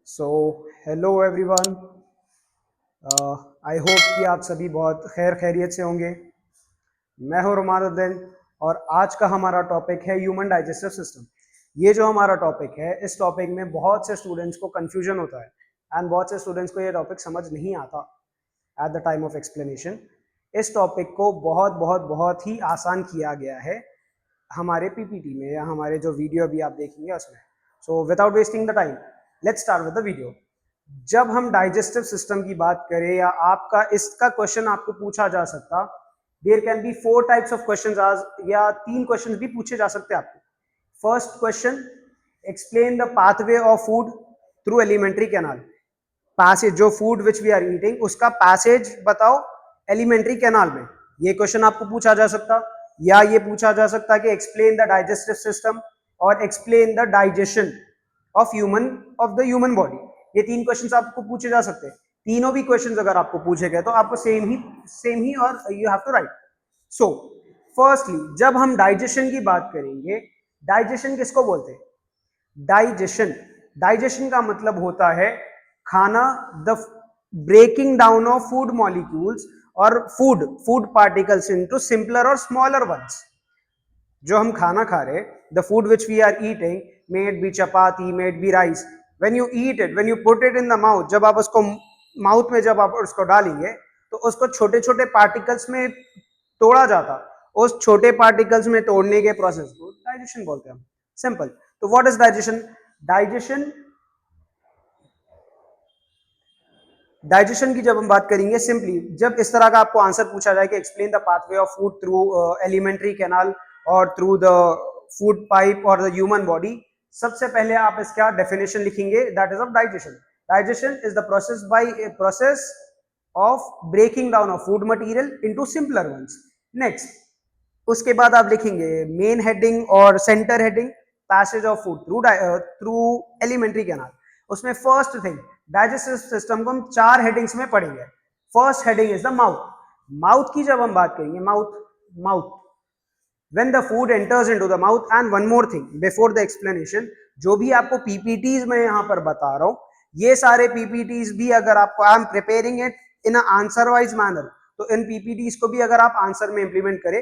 So hello everyone. I hope कि आप सभी बहुत खैर खैरियत से होंगे। मैं हूं रुमानुद्दीन और आज का हमारा टॉपिक है ह्यूमन डाइजेस्टिव सिस्टम। ये जो हमारा टॉपिक है, इस टॉपिक में बहुत से स्टूडेंट्स को कंफ्यूजन होता है एंड बहुत से स्टूडेंट्स को ये टॉपिक समझ नहीं आता at the time of explanation. इस टॉपिक को बहुत बहुत बहुत ही आसान किया गया है हमारे पीपीटी में या हमारे जो वीडियो अभी आप देखेंगे उसमें। So without wasting the time, let's start with the video. जब हम डाइजेस्टिव सिस्टम की बात करें या आपका इसका क्वेश्चन आपको पूछा जा सकता, there can be 4 types of questions आज, या 3 क्वेश्चंस भी पूछे जा सकते हैं आपको। First question, explain the pathway of food through elementary canal. Passage, जो food which we are eating उसका पैसेज बताओ एलिमेंट्री कैनाल में। ये क्वेश्चन आपको पूछा जा सकता, या ये पूछा जा सकता कि एक्सप्लेन द डाइजेस्टिव सिस्टम और explain the digestion of the human body. ये 3 क्वेश्चंस आपको पूछे जा सकते हैं। तीनों भी क्वेश्चंस अगर आपको पूछे गए तो आपको सेम ही और you have to write. So firstly, जब हम डाइजेशन की बात करेंगे, डाइजेशन किसको बोलते हैं? डाइजेशन का मतलब होता है खाना, the breaking down of food molecules और फूड पार्टिकल्स इनटू सिंपलर और स्मॉलर वंस। जो हम खाना खा रहे, the food which we are eating, may it be chapati, may it be rice, when you eat it, when you put it in the mouth, जब आप उसको माउथ में जब आप उसको डालेंगे तो उसको छोटे छोटे पार्टिकल्स में तोड़ा जाता। उस छोटे पार्टिकल्स में तोड़ने के प्रोसेस को डाइजेशन बोलते हैं हम। सिंपल। तो व्हाट इज डाइजेशन? डाइजेशन की जब हम बात करेंगे, सिंपली जब इस तरह का आपको आंसर पूछा जाए कि explain the pathway of food through elementary canal और थ्रू द फूड पाइप और द ह्यूमन बॉडी, सबसे पहले आप इसका डेफिनेशन लिखेंगे, that is of digestion. Digestion is the process of breaking down of food material into simpler ones. Next, उसके बाद आप लिखेंगे मेन हेडिंग और centre heading, passage of food through elementary canal. उसमें फर्स्ट थिंग, डाइजेस्टिव सिस्टम को हम 4 headings में पढ़ेंगे। First heading is the mouth. Mouth की जब हम बात करेंगे, mouth when the food enters into the mouth, and one more thing before the explanation, जो भी आपको पीपीटीज में यहाँ पर बता रहा हूँ, ये सारे पीपीटीज भी अगर आपको, I am preparing it in a answer wise manner, तो इन पीपीटीज को भी अगर आप आंसर में इंप्लीमेंट करें,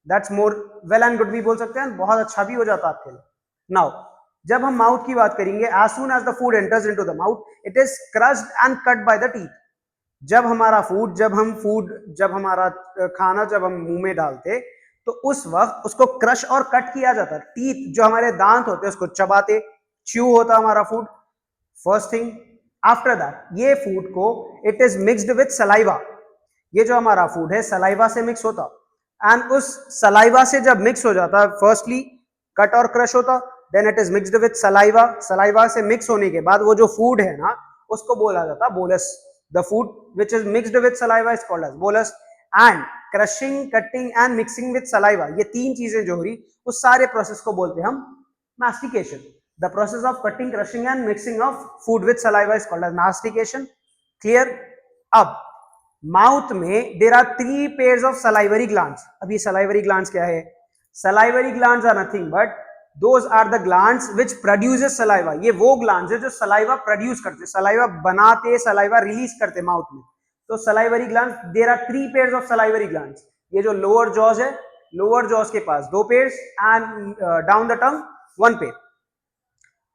that's more well and good भी बोल सकते हैं, बहुत अच्छा भी हो जाता है आपके लिए। नाउ जब हम माउथ की बात करेंगे, as soon as the food enters into the mouth, it is crushed and cut by the teeth. जब हमारा खाना जब हम मुंह में डालते तो उस वक्त उसको क्रश और कट किया जाता। टीथ, जो हमारे दांत होते हैं, उसको चबाते, च्यू होता हमारा food. First thing, after that ये फूड को it is mixed with saliva. ये जो हमारा फूड है सलाइवा से मिक्स होता, एंड उस सलाइवा से जब मिक्स हो जाता, फर्स्टली कट और क्रश होता, then it is mixed with saliva. Saliva से मिक्स होने के बाद वो जो फूड है ना, उसको बोला जाता bolus. The food which is mixed with saliva is called as bolus. And crushing, cutting and mixing with saliva, ये 3 चीजें जो हो रही, उस सारे प्रोसेस को बोलते हैं हम mastication. The process of cutting, crushing and mixing of food with saliva is called as mastication. Clear? अब माउथ में there are 3 pairs of salivary glands. अब ये सलाइवरी ग्लैंड्स क्या है? Salivary glands are nothing but those are the glands which produces saliva. ये वो glands है जो सलाइवा प्रोड्यूस करते, सलाइवा बनाते, सलाइवा रिलीज करते माउथ में। तो salivary glands, there are 3 pairs of salivary glands. ये जो लोअर जॉज है, लोअर जॉज के पास 2 pairs, and down the tongue 1 pair.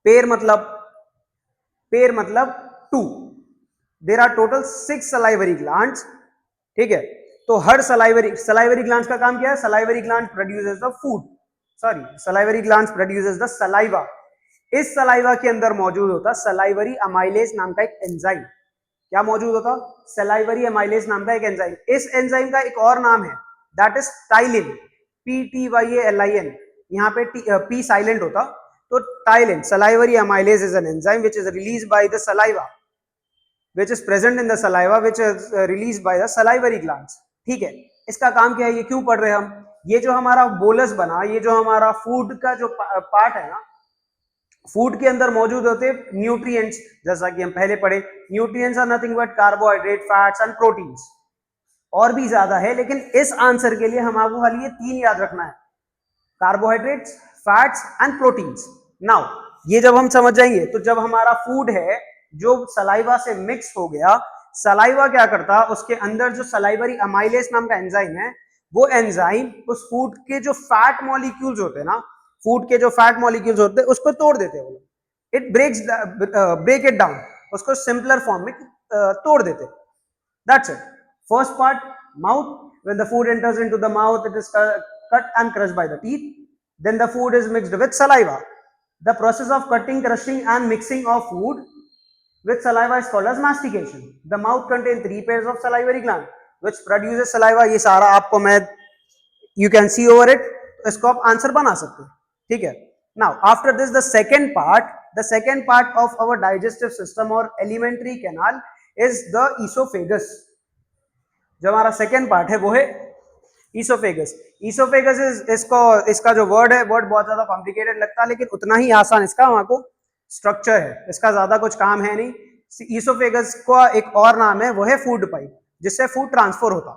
Pair मतलब 2। There are total 6 salivary glands. ठीक है, तो हर सलाइवरी ग्लैंड्स का काम क्या है? Salivary gland produces the food, salivary glands produces the saliva. इस सलाइवा के अंदर मौजूद होता सलाइवरी अमाइलेज नाम का एक एंजाइम। क्या मौजूद होता? सलाइवरी अमाइलेज नाम का एक एंजाइम। इस एंजाइम का एक और नाम है, दैट इज टाइलिन, PTYALIN। यहाँ पे P साइलेंट होता, तो ptyalin, salivary amylase is an enzyme which is release by the saliva, which is present in the saliva, which is released by the salivary glands। ठीक है, इसका काम क्या है, ये क्यों पढ़ रहे हैं हम? ये जो हमारा बोलस बना, ये जो हमारा फूड का जो पार्ट है ना, फूड के अंदर मौजूद होते न्यूट्रिएंट्स, जैसा कि हम पहले पढ़े, nutrients are nothing but carbohydrate, fats and proteins. और भी ज्यादा है, लेकिन इस आंसर के लिए हम आपको खाली ये 3 याद रखना है, carbohydrates, fats and proteins. Now ये जब हम समझ जाएंगे, तो जब हमारा फूड है जो सलाइवा से मिक्स हो गया, सलाइवा क्या करता, उसके अंदर जो सलाइवरी अमाइलेज नाम का एंजाइम है, वो एंजाइम उस फूड के जो फैट मॉलिक्यूल्स होते हैं ना, फूड के जो फैट मॉलिक्यूल्स होते हैं उसको तोड़ देते हैं। इट ब्रेक इट डाउन, उसको सिंपलर फॉर्म में तोड़ देते। That's it. First part, mouth, when the food enters into the mouth it is cut and crushed by the teeth, then the food is mixed with saliva. The process of cutting, crushing and mixing of food with saliva is called as mastication. The mouth contains 3 pairs of salivary gland which produces saliva. ये सारा आपको मैं you can see over it, इसको आप answer बना सकते हो, ठीक है। Now after this the second part of our digestive system or alimentary canal is the esophagus. जो हमारा सेकेंड पार्ट है वो है ईसोफेगस। ईसोफेगस इसका जो वर्ड है, वर्ड बहुत ज्यादा कॉम्प्लिकेटेड लगता है, लेकिन उतना ही आसान इसका वहां को स्ट्रक्चर है, इसका ज्यादा कुछ काम है नहीं। ईसोफेगस का एक और नाम है, वो है फूड पाइप, जिससे फूड ट्रांसफर होता,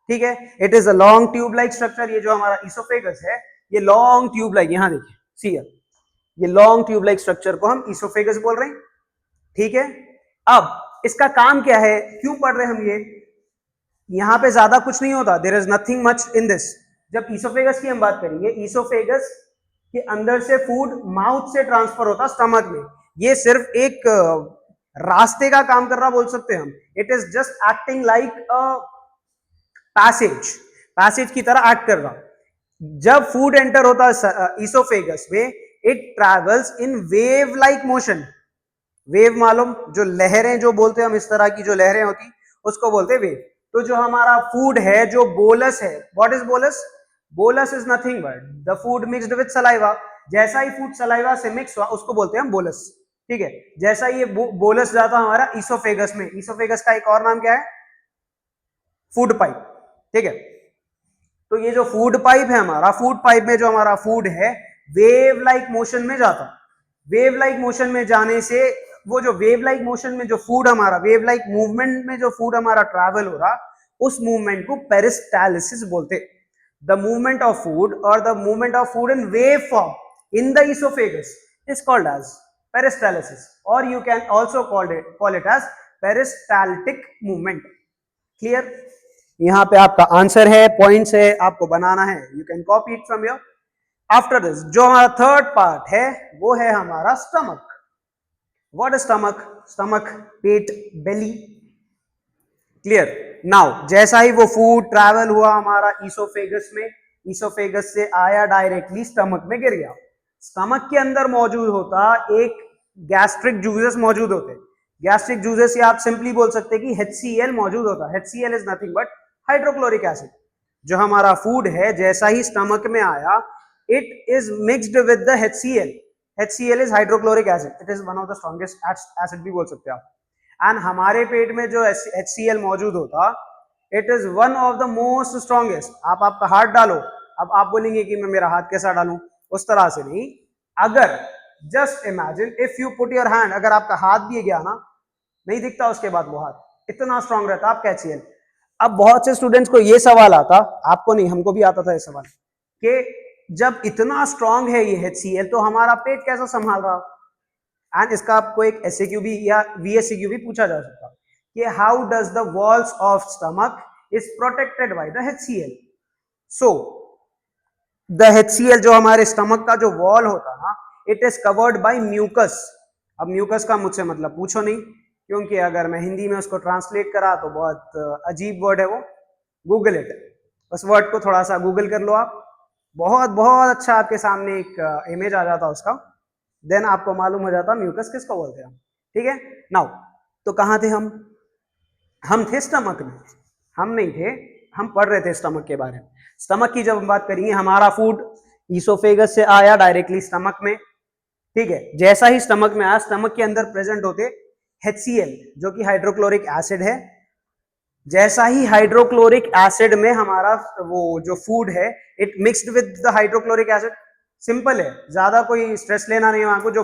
ठीक है। It is a long tube like structure. ये जो हमारा ईसोफेगस है, ये लॉन्ग ट्यूब लाइक, यहां देखिए, सी ये लॉन्ग ट्यूब लाइक स्ट्रक्चर को हम ईसोफेगस बोल रहे हैं, ठीक है। अब इसका काम क्या है, क्यों पढ़ रहे हैं हम ये, यहां पे ज्यादा कुछ नहीं होता, there is nothing much in this. जब ईसोफेगस की हम बात करेंगे, ईसोफेगस के अंदर से फूड माउथ से ट्रांसफर होता स्टमक में। ये सिर्फ एक रास्ते का काम कर रहा बोल सकते हैं हम। It is just acting like a passage की तरह एक्ट कर रहा। जब फूड एंटर होता है ईसोफेगस में, it travels in wave like motion. Wave मालूम, जो लहरें जो बोलते हैं हम, इस तरह की जो लहरें होती उसको बोलते हैं वेव। तो जो हमारा फूड है, जो बोलस है, what is bolus? Bolus is nothing but the food mixed with saliva. जैसा ही फूड सलाइवा से मिक्स हुआ उसको बोलते हैं हम बोलस, ठीक है। जैसा ये बोलस जाता हमारा ईसोफेगस में, ईसोफेगस का एक और नाम क्या है? फूड पाइप, ठीक है। तो ये जो फूड पाइप है हमारा, फूड पाइप में जो हमारा फूड है वेव लाइक मोशन में जाता। वेव लाइक मोशन में जाने से, वो जो वेव लाइक मोशन में जो फूड हमारा, वेव लाइक मूवमेंट में जो फूड हमारा ट्रैवल हो रहा, उस मूवमेंट को पेरिस्टालिसिस बोलते। द मूवमेंट ऑफ फूड और the movement of food in wave form in the oesophagus is called as peristalsis, और you can also call it as peristaltic movement. Clear? यहां पे आपका आंसर है, पॉइंट्स है, आपको बनाना है, you can copy it from your. After this जो हमारा थर्ड पार्ट है वो है हमारा stomach. What is stomach? Stomach, पेट, बेली। क्लियर? नाउ जैसा ही वो फूड ट्रैवल हुआ हमारा ईसोफेगस में, ईसोफेगस से आया डायरेक्टली स्टमक में गिर गया। स्टमक के अंदर मौजूद होता एक गैस्ट्रिक जूसेस मौजूद होते। गैस्ट्रिक जूसेस या आप सिंपली बोल सकते हैं कि HCl मौजूद होता। HCl is nothing but hydrochloric acid. जो हमारा फूड है जैसा ही स्टमक में आया, it is mixed with the HCl। HCl is hydrochloric acid, it is one of the strongest acid भी बोल सकते हैं आप। एंड हमारे पेट में जो HCl मौजूद होता, it is one of the most strongest. आप आपका हाथ डालो, अब आप बोलेंगे कि मैं मेरा हाथ कैसा डालूं, उस तरह से नहीं। अगर just imagine if you put your hand, अगर आपका हाथ भी गया ना, नहीं दिखता उसके बाद वो हाथ, इतना स्ट्रांग रहता आपका HCl। अब बहुत से स्टूडेंट्स को ये सवाल आता, आपको नहीं, हमको भी आता था ये सवाल, कि जब इतना स्ट्रांग है ये HCl तो हमारा पेट कैसा संभाल रहा? एंड इसका आपको एक SAQ भी या VSCQ भी पूछा जा सकता कि how does the walls of stomach is protected by the HCl। So the HCl जो हमारे स्टमक का जो वॉल होता ना, it is covered by mucus. अब म्यूकस का मुझसे मतलब पूछो नहीं, क्योंकि अगर मैं हिंदी में उसको ट्रांसलेट करा तो बहुत अजीब वर्ड है वो। गूगल इट, उस वर्ड को थोड़ा सा गूगल कर लो आप, बहुत बहुत अच्छा आपके सामने एक इमेज आ जाता उसका, देन आपको मालूम हो जाता म्यूकस किसको बोलते हैं, ठीक है। नाउ तो कहाँ थे हम थे स्टमक में। हम नहीं थे, हम पढ़ रहे थे स्टमक के बारे में। स्टमक की जब हम बात करेंगे, हमारा फूड ईसोफेगस से आया डायरेक्टली स्टमक में, ठीक है। जैसा ही स्टमक में आया, स्टमक के अंदर प्रेजेंट होते HCl जो कि हाइड्रोक्लोरिक एसिड है। जैसा ही हाइड्रोक्लोरिक एसिड में हमारा वो जो फूड है, it mixed with the hydrochloric acid. Simple है, ज्यादा कोई स्ट्रेस लेना नहीं है आपको। जो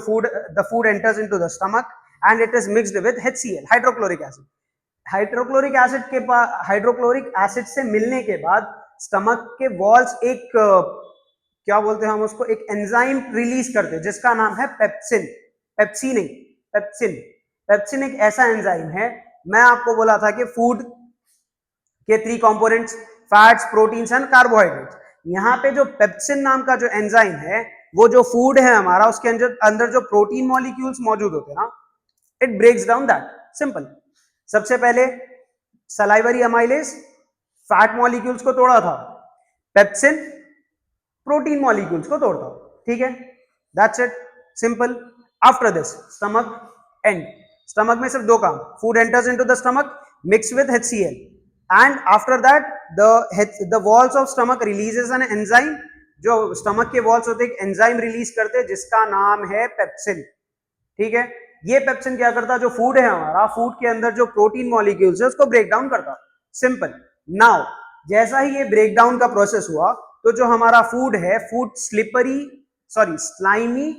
the food enters into the stomach and it is mixed with HCl, hydrochloric acid. Hydrochloric acid के पास, हाइड्रोक्लोरिक एसिड से मिलने के बाद स्टमक के वॉल्स एक क्या बोलते हैं हम उसको, एक एंजाइम रिलीज करते हैं जिसका नाम है पेप्सिन। पेप्सी नहीं, पेप्सिन। पेप्सिन एक ऐसा एंजाइम है, मैं आपको बोला था कि फूड के 3 components, fats, proteins and carbohydrates. यहाँ पे जो पेप्सिन नाम का जो एंजाइम है, वो जो फूड है हमारा, उसके अंदर जो प्रोटीन मॉलिक्यूल्स मौजूद होते हैं ना, it breaks down that. Simple. सबसे पहले सलाइवरी अमाइलेज फैट मॉलिक्यूल्स को तोड़ा था, पेप्सिन प्रोटीन मॉलिक्यूल्स को तोड़ता, ठीक है, that's it, simple. After this stomach and, stomach में सिर्फ 2 काम, food enters into the stomach mix with HCl and after that the walls of stomach releases an enzyme, जो स्टमक के वॉल्स होते हैं एक एंजाइम रिलीज करते हैं जिसका नाम है पेप्सिन, ठीक है। ये पेप्सिन क्या करता है, जो फूड है हमारा, फूड के अंदर जो प्रोटीन मॉलिक्यूल्स है उसको ब्रेक डाउन करता, सिंपल। नाउ जैसा ही ये ब्रेक डाउन का प्रोसेस हुआ, तो जो हमारा फूड है, फूड स्लाइमी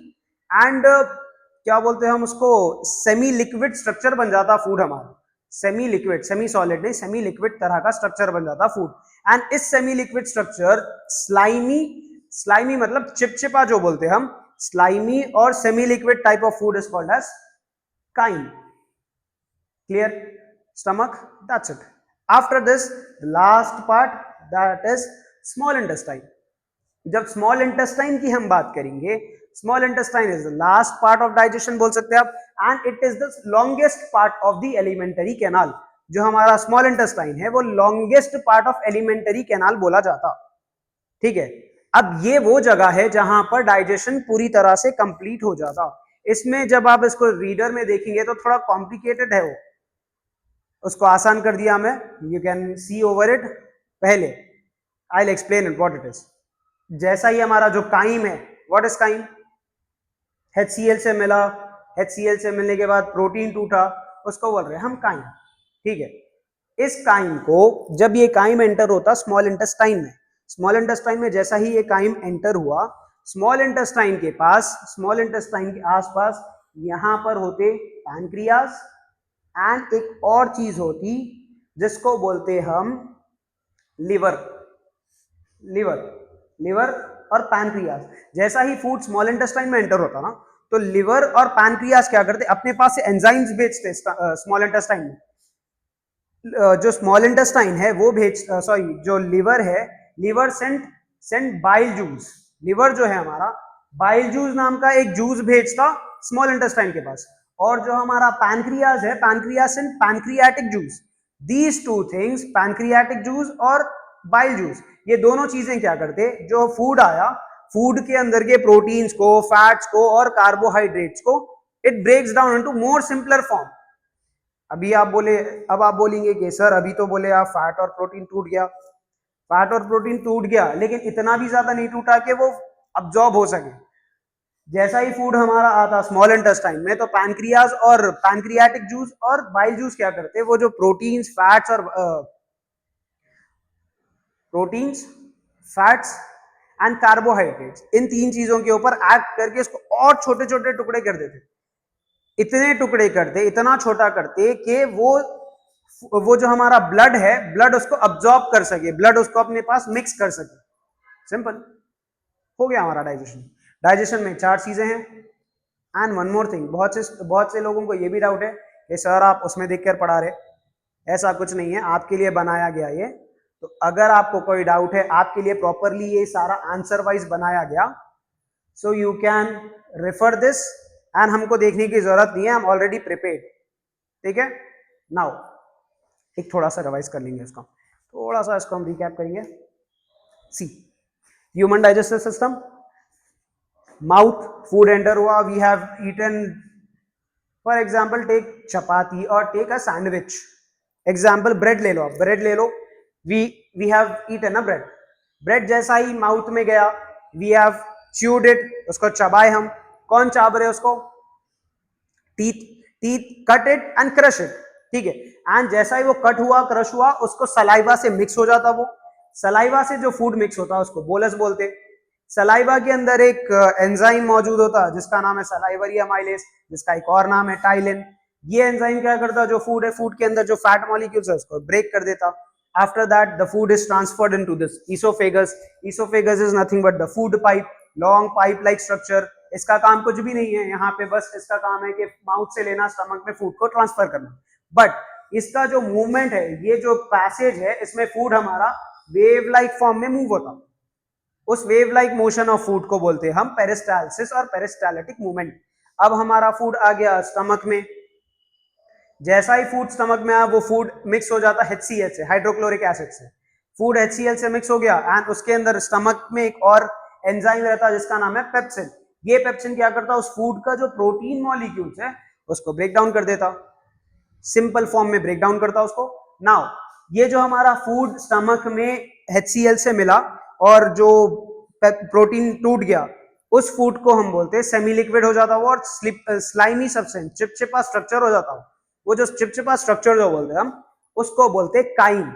एंड क्या बोलते हैं हम उसको, सेमी लिक्विड स्ट्रक्चर बन जाता फूड हमारा, सेमी लिक्विड, सेमी सॉलिड नहीं, सेमी लिक्विड तरह का स्ट्रक्चर बन जाता फूड। एंड इस सेमी लिक्विड स्ट्रक्चर स्लाइमी मतलब चिपचिपा जो बोलते हैं हम, स्लाइमी और semi liquid type of food is called as chyme. Clear? Stomach, that's it. After this the last part, that is small intestine. जब स्मॉल इंटेस्टाइन की हम बात करेंगे, small intestine is the last part of digestion बोल सकते हैं आप, and it is the longest part of the elementary canal. जो हमारा स्मॉल इंटेस्टाइन है वो longest part of elementary canal बोला जाता, ठीक है। अब ये वो जगह है जहां पर डाइजेशन पूरी तरह से कंप्लीट हो जाता। इसमें जब आप इसको रीडर में देखेंगे तो थोड़ा कॉम्प्लिकेटेड है, वो उसको आसान कर दिया मैं, you can see over it. पहले I will explain it what it is. जैसा ही हमारा जो काइम है, व्हाट इज काइम, HCl से मिला, HCl से मिलने के बाद प्रोटीन टूटा, उसको बोल रहे हैं हम काइम, ठीक है। इस काइम को, जब ये काइम एंटर होता स्मॉल इंटेस्टाइन में, स्मॉल इंटेस्टाइन में जैसा ही ये काइम एंटर हुआ, स्मॉल इंटेस्टाइन के पास, स्मॉल इंटेस्टाइन के आसपास यहां पर होते पैनक्रियाज एंड एक और चीज होती जिसको बोलते हम लिवर, लिवर और पैनक्रियाज। जैसा ही फूड स्मॉल इंटेस्टाइन में एंटर होता ना, तो लिवर और पैनक्रियाज क्या करते, अपने पास से एंजाइम्स भेजते स्मॉल इंटेस्टाइन में। जो स्मॉल इंटेस्टाइन है वो जो लिवर है, liver send bile juice. Liver जो है हमारा बाइल जूस नाम का एक जूस भेजता स्मॉल इंटेस्टाइन के पास, और जो हमारा पैनक्रियाज है, pancreas send pancreatic juice. These two things, pancreatic juice और बाइल जूस, ये दोनों चीजें क्या करते, जो फूड आया, फूड के अंदर के प्रोटीन्स को, फैट्स को और कार्बोहाइड्रेट्स को, it breaks down into more simpler form. अब आप बोलेंगे कि सर अभी तो बोले आप फैट और प्रोटीन टूट गया, फैट और प्रोटीन टूट गया, लेकिन इतना भी ज्यादा नहीं टूटा कि वो अब्जॉर्ब हो सके। जैसा ही फूड हमारा आता स्मॉल इंटेस्टाइन में, तो पैनक्रियाज और पैनक्रियाटिक जूस और बाइल जूस क्या करते, वो जो प्रोटीन्स, फैट्स एंड कार्बोहाइड्रेट्स, इन 3 चीजों के ऊपर एक्ट करके इसको और छोटे छोटे टुकड़े कर देते। इतने टुकड़े करते, इतना छोटा करते कि वो जो हमारा ब्लड है, ब्लड उसको अब्जॉर्ब कर सके, ब्लड उसको अपने पास मिक्स कर सके। सिंपल हो गया हमारा डाइजेशन। डाइजेशन में 4 चीजें हैं। एंड वन मोर थिंग, बहुत से लोगों को ये भी डाउट है कि सर आप उसमें देखकर पढ़ा रहे, ऐसा कुछ नहीं है, आपके लिए बनाया गया ये। तो अगर आपको कोई डाउट है, आपके लिए प्रॉपरली ये सारा आंसर वाइज बनाया गया, so you can refer this, and हमको देखने की जरूरत नहीं है, आई एम ऑलरेडी प्रिपेयर्ड, ठीक है। नाउ एक थोड़ा सा रिवाइज कर लेंगे इसको, थोड़ा सा इसको हम रिकैप करेंगे। See, human digestive system, mouth, food enter हुआ, we have eaten, for example take chapati और take a sandwich. Example bread ले लो, ब्रेड ले लो, we have eaten a bread. Bread जैसा ही माउथ में गया, वी हैव च्यूड इट, उसको चबाए हम। कौन चाब रहे उसको, teeth cut it and crush it, ठीक है। एंड जैसा ही वो कट हुआ, क्रश हुआ, उसको सलाइवा से मिक्स हो जाता। वो सलाइवा से जो फूड मिक्स होता है उसको बोलस बोलते। सलाइवा के अंदर एक एंजाइम मौजूद होता है जिसका नाम है सलाइवरी अमाइलेज, जिसका एक और नाम है टाइलिन। ये एंजाइम क्या करता है, जो फूड है, फूड के अंदर जो फैट मॉलिक्यूल्स है उसको ब्रेक कर देता। After that the food is transferred into this oesophagus. Oesophagus is nothing but the food pipe, long pipe like structure, इसका काम कुछ भी नहीं है, यहाँ पे बस इसका काम है कि माउथ से लेना, स्टमक में फूड को ट्रांसफर करना। बट इसका जो मूवमेंट है, ये जो पैसेज है, इसमें फूड हमारा वेव लाइक फॉर्म में मूव होता, उस wave like motion of food को बोलते हैं हम पेरिस्टालसिस और पेरिस्टालिटिक मूवमेंट। अब हमारा फूड आ गया स्टमक में, जैसा ही फूड स्टमक में आया वो फूड मिक्स हो जाता HCl से, हाइड्रोक्लोरिक एसिड से। फूड HCl से मिक्स हो गया एंड उसके अंदर स्टमक में एक और एंजाइम रहता है जिसका नाम है पेप्सिन। ये पेप्सिन क्या करता है, उस फूड का जो प्रोटीन मॉलिक्यूल्स है उसको ब्रेक डाउन कर देता, सिंपल फॉर्म में ब्रेक डाउन करता उसको। नाउ ये जो हमारा फूड स्टमक में HCl से मिला और जो प्रोटीन टूट गया, उस फूड को हम बोलते हैं सेमी लिक्विड हो जाता वो और स्लाइमी सब्सटेंस, चिपचिपा स्ट्रक्चर हो जाता वो जो चिपचिपा स्ट्रक्चर जो बोलते हैं हम उसको बोलते हैं Kine,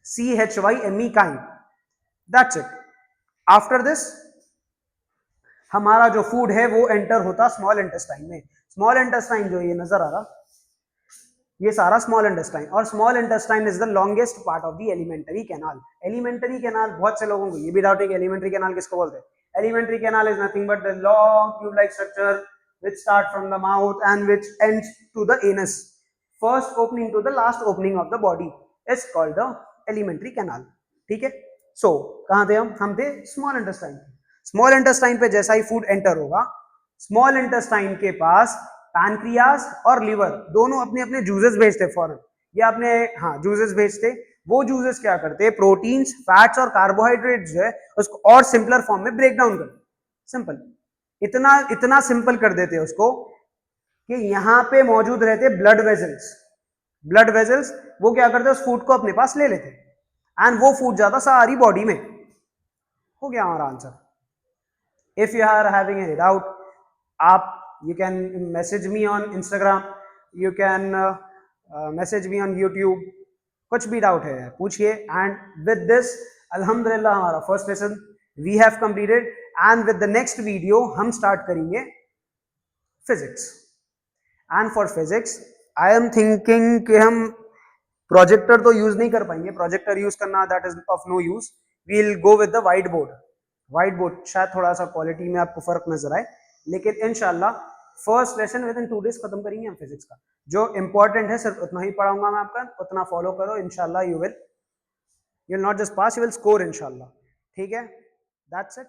CHYME Kine. That's it. After this हमारा जो फूड है वो एंटर होता स्मॉल इंटेस्टाइन में। स्मॉल इंटेस्टाइन जो ये नजर आ रहा, ये सारा स्मॉल इंटेस्टाइन, और small intestine is the longest part of the alimentary canal. Alimentary canal, बहुत से लोगों को ये भी डाउट है कि एलिमेंट्री कैनाल किसको बोलते हैं। Alimentary canal is nothing but the long tube like structure which start from the mouth and which ends to the anus. First opening to the last opening of the body is called the alimentary canal. ठीक है। सो कहाँ थे हम थे small intestine. Small intestine पे जैसा ही food enter होगा, small intestine के पास पैनक्रियास और लिवर दोनों अपने अपने जूसेस भेजते फॉरन, या अपने जूसेस भेजते। वो जूसेस क्या करते, प्रोटीन्स, फैट्स और कार्बोहाइड्रेट्स जो है उसको और सिंपलर फॉर्म में ब्रेक डाउन करते। सिंपल, इतना सिंपल कर देते उसको कि यहां पे मौजूद रहते ब्लड वेजल्स। ब्लड वेजल्स वो क्या करते उस फूड को अपने पास ले लेते एंड वो फूड जाता सारी बॉडी में। हो गया हमारा answer. If you are having any doubt, आप you can message me on Instagram, you can message me on YouTube, कुछ भी डाउट है पूछिए। एंड विद दिस अल्हम्दुलिल्लाह हमारा first lesson we have completed and with the next video हम start करेंगे physics. And for physics I am thinking कि हम प्रोजेक्टर तो यूज नहीं कर पाएंगे, प्रोजेक्टर यूज करना that is of no use. We will go with the white board. White board शायद थोड़ा सा क्वालिटी में आपको फर्क नजर आए, लेकिन इंशाल्लाह first lesson with in 2 days खत्म करेंगे हम फिजिक्स का। जो इंपॉर्टेंट है सिर्फ उतना ही पढ़ाऊंगा मैं आपका, उतना फॉलो करो इंशाल्लाह। You will not just pass, you will score इंशाल्लाह। ठीक है, दैट्स इट।